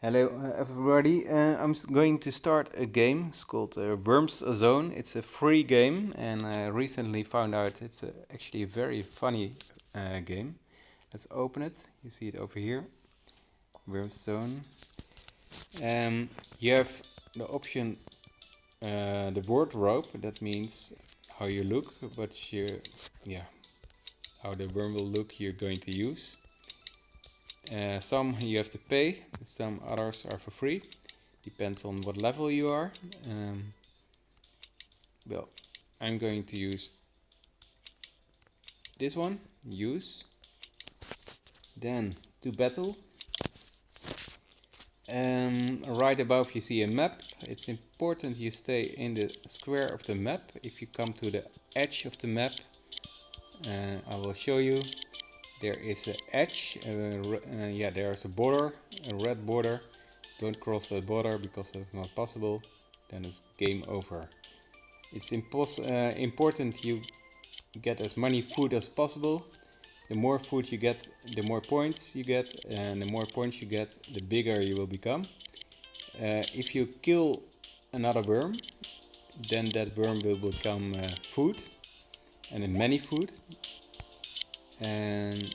Hello everybody, going to start a game. It's called WormsZone. It's a free game and I recently found out it's actually a very funny game. Let's open it. You see it over here, WormsZone. You have the option, the wardrobe. That means how you look, how the worm will look you're going to use. Some you have to pay, some others are for free. Depends on what level you are. Well, I'm going to use this one, use. Then to battle. Right above you see a map. It's important you stay in the square of the map. If you come to the edge of the map, I will show you. There is an edge, there's a border, a red border. Don't cross that border because it's not possible. Then it's game over. It's important you get as many food as possible. The more food you get, the more points you get, and the more points you get, the bigger you will become. If you kill another worm, then that worm will become food, and then many food. And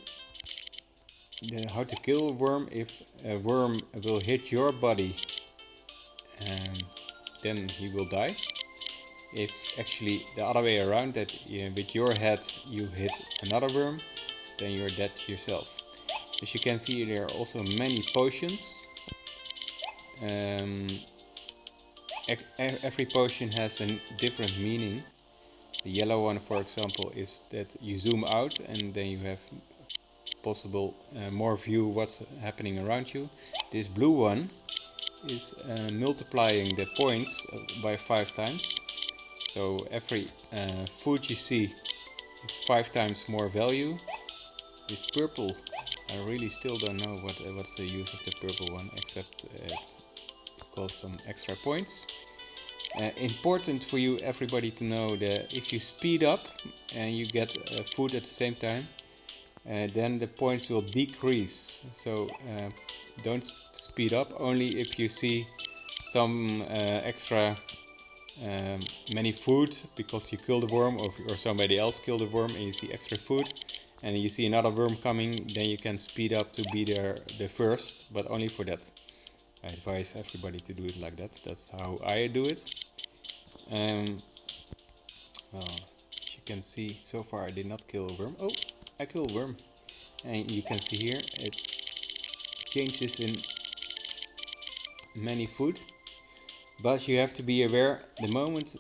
how to kill a worm: if a worm will hit your body, then he will die. If actually the other way around, that with your head you hit another worm, then you're dead yourself. As you can see, there are also many potions. Every potion has a different meaning. The yellow one, for example, is that you zoom out and then you have possible more view what's happening around you. This blue one is multiplying the points by 5 times. So every food you see is 5 times more value. This purple, I really still don't know what's the use of the purple one, except it costs some extra points. Important for you everybody to know that if you speed up and you get food at the same time, then the points will decrease. So don't speed up, only if you see some extra many food because you killed a worm, or somebody else killed a worm and you see extra food and you see another worm coming, then you can speed up to be there the first, but only for that. I advise everybody to do it like that. That's how I do it. Well, as you can see, so far I did not kill a worm. Oh, I killed a worm. And you can see here it changes in many food. But you have to be aware, the moment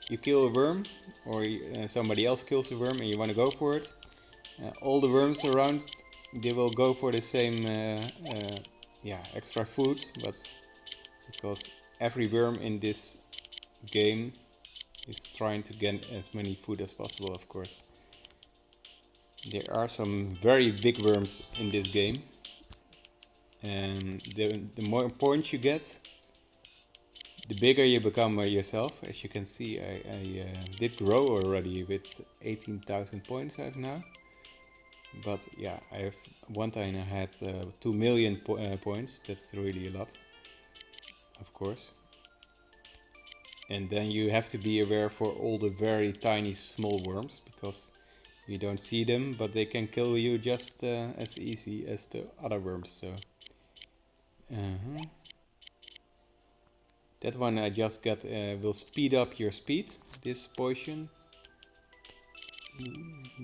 you kill a worm, or somebody else kills a worm and you want to go for it, all the worms around, they will go for the same extra food, but because every worm in this game is trying to get as many food as possible, of course. There are some very big worms in this game, and the more points you get, the bigger you become yourself. As you can see, I did grow already with 18,000 points I have now. But yeah, I have one time I had 2 million points. That's really a lot, of course. And then you have to be aware for all the very tiny small worms, because you don't see them, but they can kill you just as easy as the other worms. So that one I just got will speed up your speed, this potion.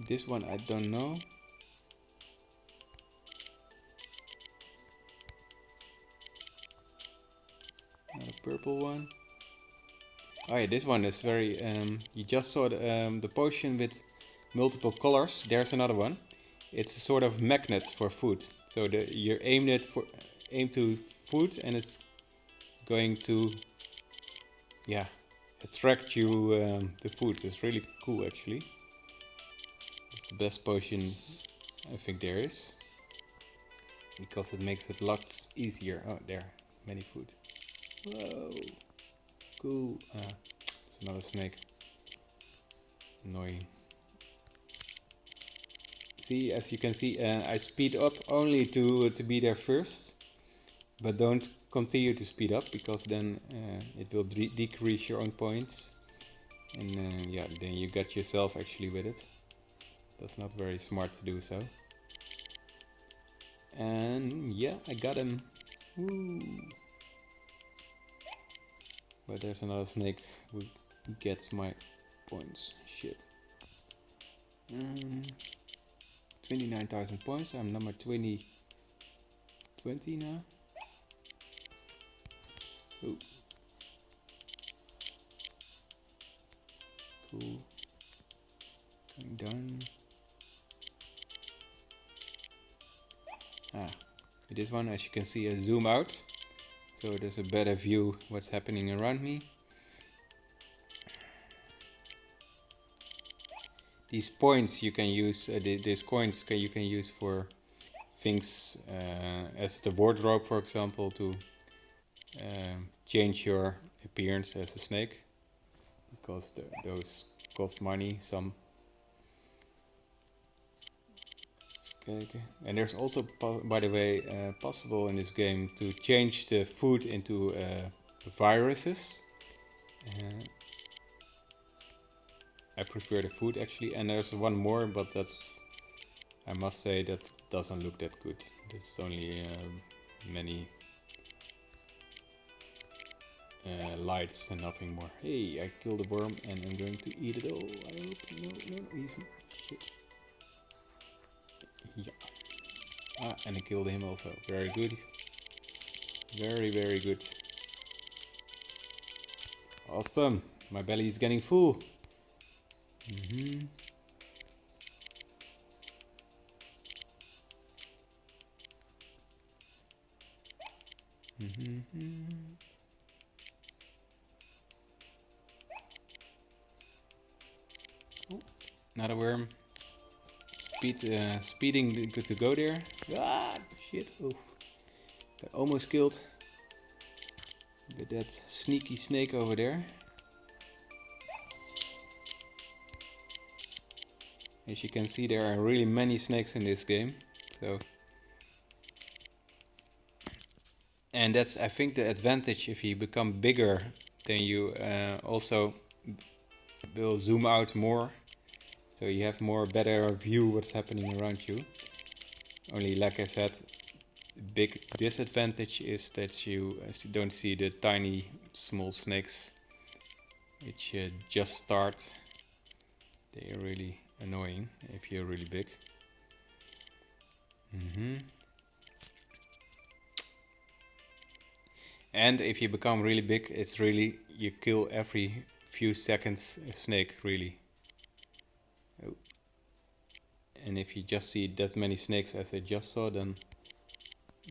This one I don't know. A purple one. Oh yeah, this one is very, you just saw the potion with multiple colors. There's another one. It's a sort of magnet for food. So you aim to food and it's going to attract you to food. It's really cool actually. It's the best potion I think there is, because it makes it lots easier. Oh, there, many food. Whoa, cool. It's another snake. Annoying. See, as you can see, I speed up only to be there first. But don't continue to speed up, because then it will decrease your own points, and yeah, then you get yourself actually with it. That's not very smart to do so. And yeah, I got him. Woo. But there's another snake who gets my points. Shit. 29,000 points. I'm number 20 now. Oh, cool. Going down. With this one, as you can see, I zoom out, so there's a better view what's happening around me. These points you can use, these coins you can use for things as the wardrobe, for example, to change your appearance as a snake, because those cost money some. Okay. And there's also, by the way, possible in this game to change the food into viruses. I prefer the food actually, and there's one more, but that's, I must say, that doesn't look that good. There's only many lights and nothing more. Hey, I killed a worm and I'm going to eat it all. I hope. No, he's shit. Yeah. And I killed him also. Very good. Very, very good. Awesome. My belly is getting full. Oh, another worm. Speeding good to go there. Ah, shit. Oh, got almost killed. With that sneaky snake over there. As you can see, there are really many snakes in this game. So, and that's, I think, the advantage. If you become bigger, then you also will zoom out more. So you have better view what's happening around you. Only, like I said, big disadvantage is that you don't see the tiny small snakes which just start. They are really annoying if you're really big. And if you become really big, it's really, you kill every few seconds a snake, really. Oh. And if you just see that many snakes as I just saw, then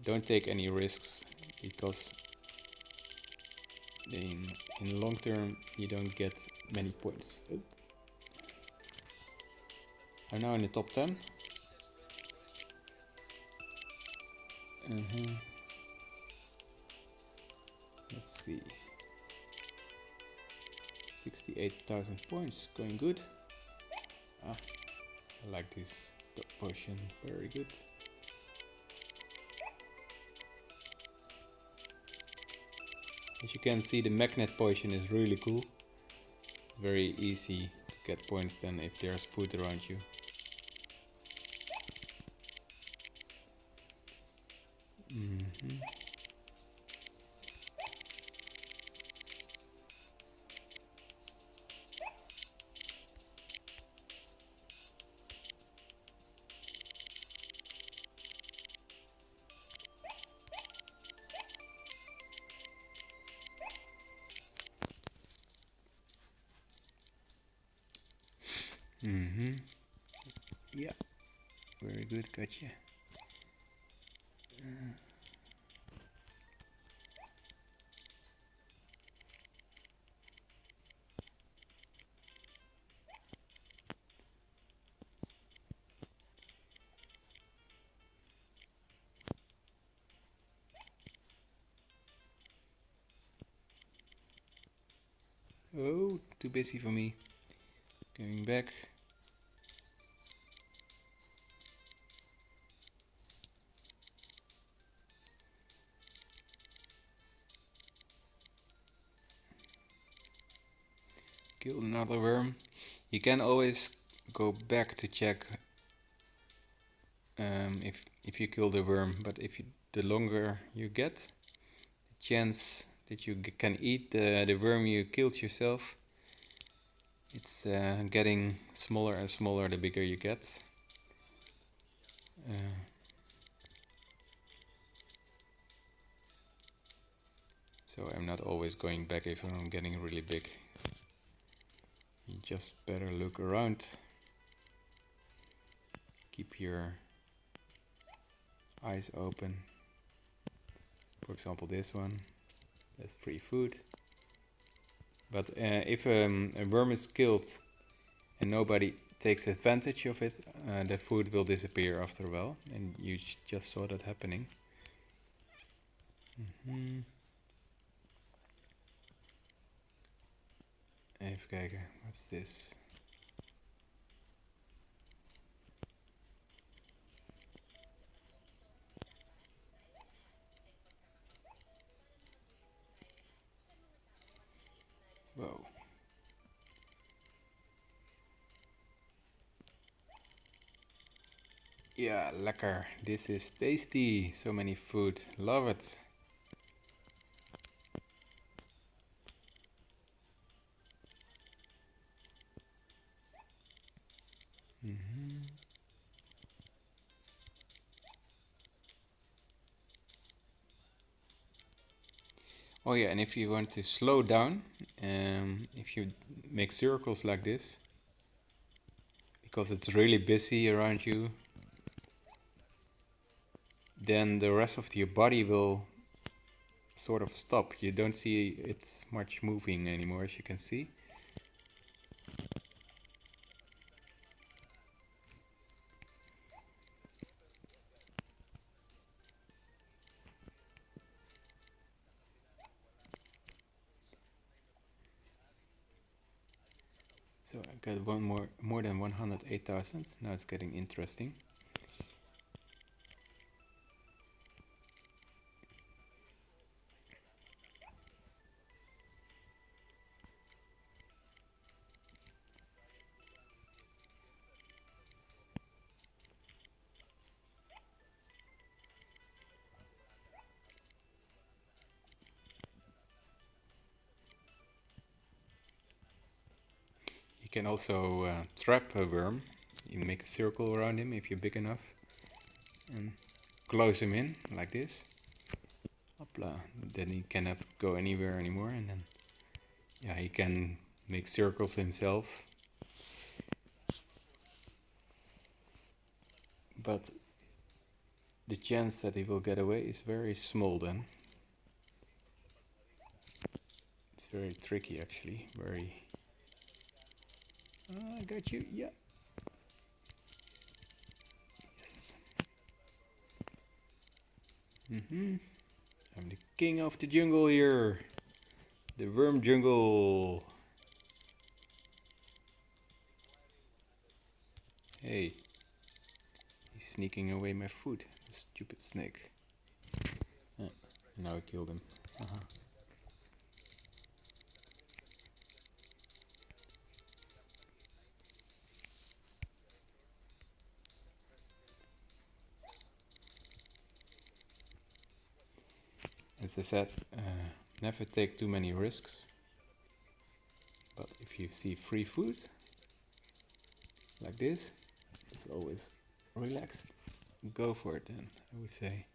don't take any risks, because in long term you don't get many points. Oh. I'm now in the top 10. Let's see. 68,000 points, going good. I like this top potion, very good. As you can see, the magnet potion is really cool. It's very easy to get points then if there's food around you. Yeah, very good, gotcha. Oh, too busy for me. Going back. Killed another worm. You can always go back to check if you kill the worm, but the longer you get, the chance that you can eat the worm you killed yourself, it's getting smaller and smaller the bigger you get. So I'm not always going back if I'm getting really big. You just better look around. Keep your eyes open. For example, this one, that's free food. But if a worm is killed and nobody takes advantage of it, the food will disappear after a while, and you just saw that happening. Even kijken, what's this? Whoa. Yeah, lekker. This is tasty. So many food. Love it. Oh yeah, and if you want to slow down, if you make circles like this, because it's really busy around you, then the rest of your body will sort of stop. You don't see it's much moving anymore, as you can see. So I got more than 108,000. Now it's getting interesting. You can also trap a worm. You make a circle around him if you're big enough, and close him in like this. Hopla. Then he cannot go anywhere anymore, and then yeah, he can make circles himself. But the chance that he will get away is very small then. It's very tricky actually, very... I got you, yeah. Yes. I'm the king of the jungle here. The worm jungle. Hey. He's sneaking away my food. Stupid snake. Now I killed him. As I said, never take too many risks. But if you see free food, like this, it's always relaxed. Go for it then, I would say.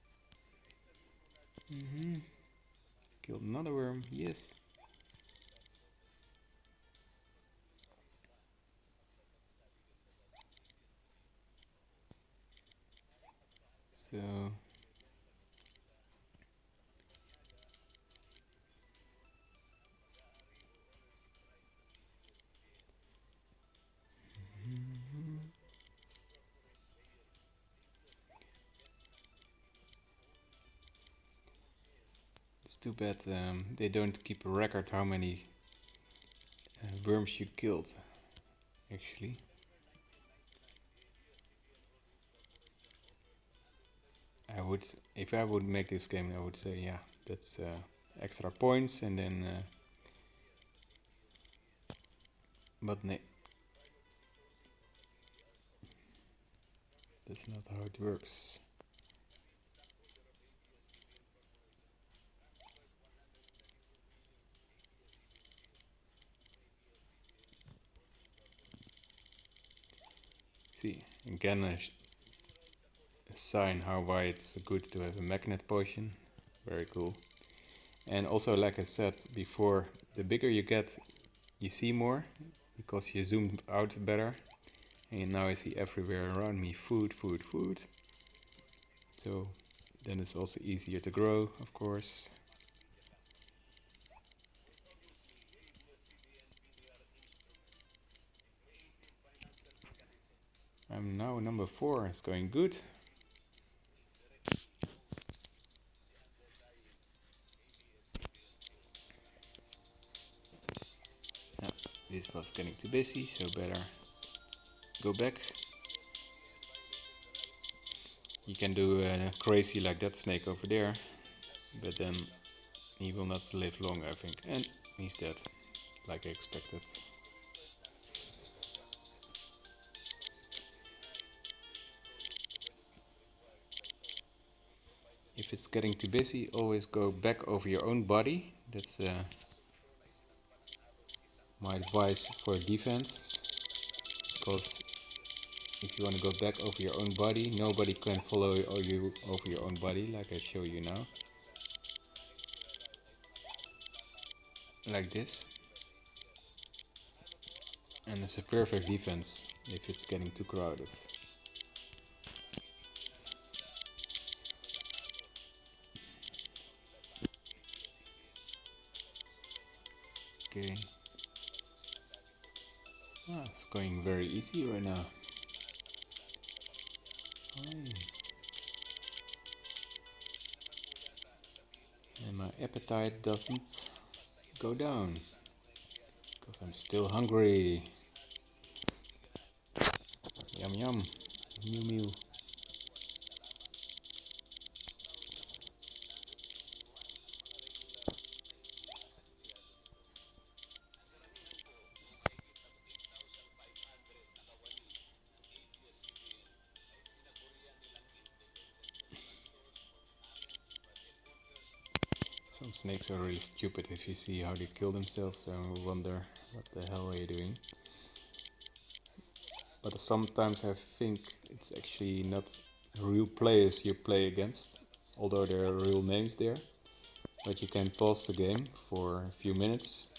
Killed another worm, yes. So... It's too bad they don't keep a record how many worms you killed, actually. If I would make this game, I would say, yeah, that's extra points, and then But nee, that's not how it works. See, again a sign how why it's good to have a magnet potion. Very cool. And also, like I said before, the bigger you get, you see more because you zoomed out better. And now I see everywhere around me food, food, food. So then it's also easier to grow, of course. I'm now number 4, it's going good. Yeah, this was getting too busy, so better go back. You can do crazy like that snake over there, but then he will not live long, I think. And he's dead, like I expected. If it's getting too busy, always go back over your own body. That's my advice for defense. Because if you want to go back over your own body, nobody can follow you over your own body, like I show you now. Like this. And it's a perfect defense if it's getting too crowded. Okay. Ah, it's going very easy right now. Hi. And my appetite doesn't go down. Because I'm still hungry. Yum yum. Mew mew. Some snakes are really stupid. If you see how they kill themselves, I wonder what the hell are you doing. But sometimes I think it's actually not real players you play against, although there are real names there. But you can pause the game for a few minutes.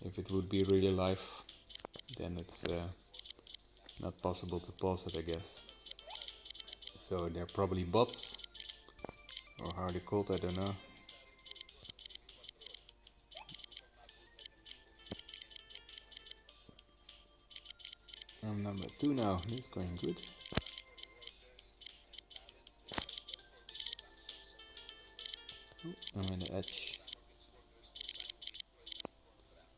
If it would be really live, then it's not possible to pause it, I guess. So they're probably bots, or how they're called, I don't know. I'm number 2 now, this is going good. Ooh, I'm in the edge.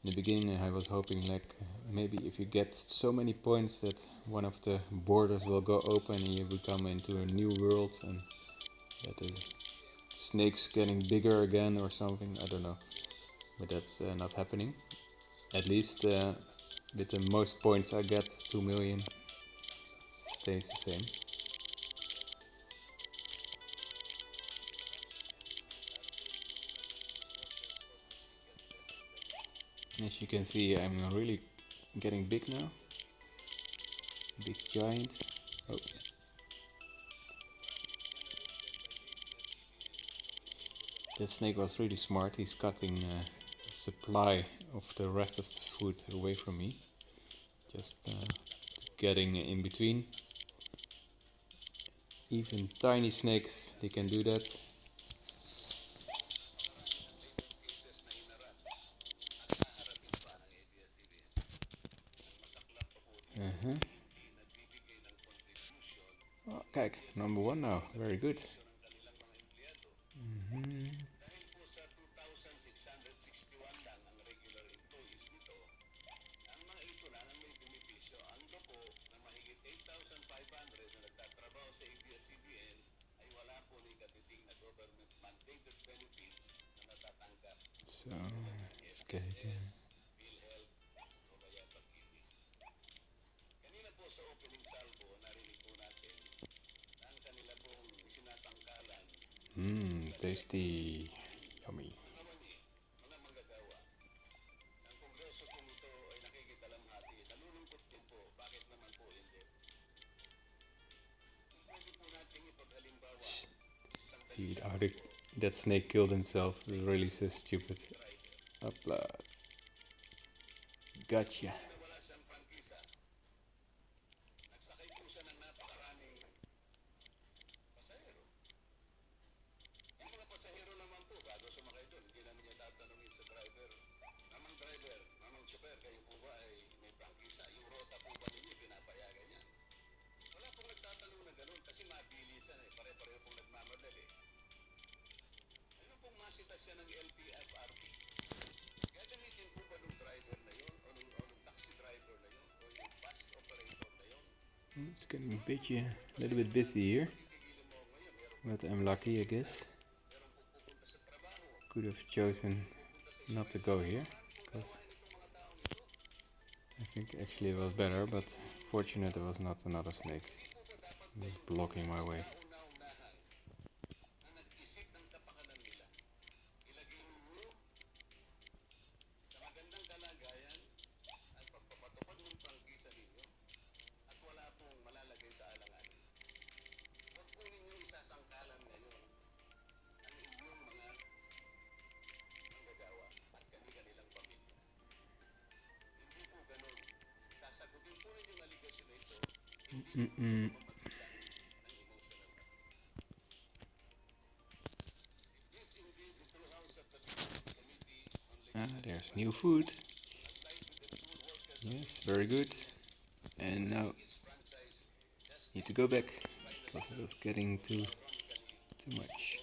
In the beginning I was hoping like maybe if you get so many points that one of the borders will go open and you become into a new world and that the snake's getting bigger again or something, I don't know. But that's not happening. At least with the most points I get, 2 million, stays the same. As you can see, I'm really getting big now. Big giant. Oh. That snake was really smart. He's cutting the supply of the rest of the food away from me. Just getting in between. Even tiny snakes, they can do that. Oh, kijk, number 1 now. Very good. So, even kijken. Tasty. Yummy. See how that snake killed himself. It's really so stupid. Hopla. Gotcha. It's getting a little bit busy here, but I'm lucky, I guess. Could have chosen not to go here, because I think actually it was better, but fortunate there was not another snake. It was blocking my way. There's new food. Yes, very good. And now need to go back because it was getting too much.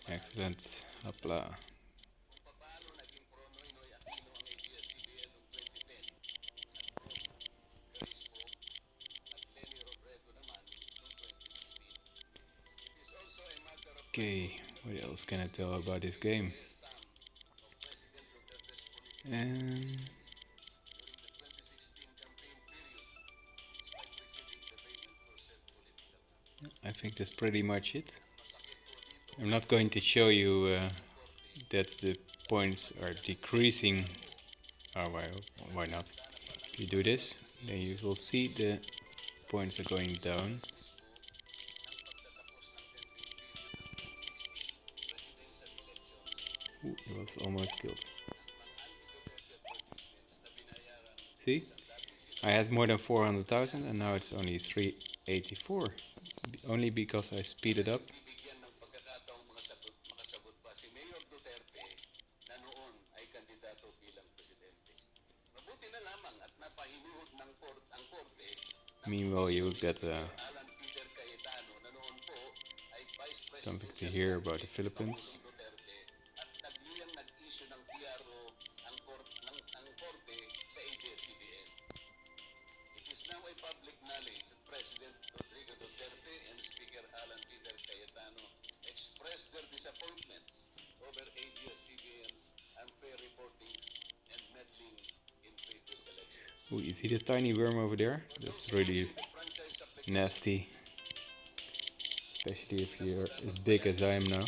Excellent. Hopla. Okay, what else can I tell about this game? I think that's pretty much it. I'm not going to show you that the points are decreasing. Oh, why not? If you do this, then you will see the points are going down. Ooh, he was almost killed. See? I had more than 400,000 and now it's only 384. Only because I speeded up. Meanwhile, you will get something to hear about the Philippines. Oh, you see the tiny worm over there? That's really nasty. Especially if you're as big as I am now.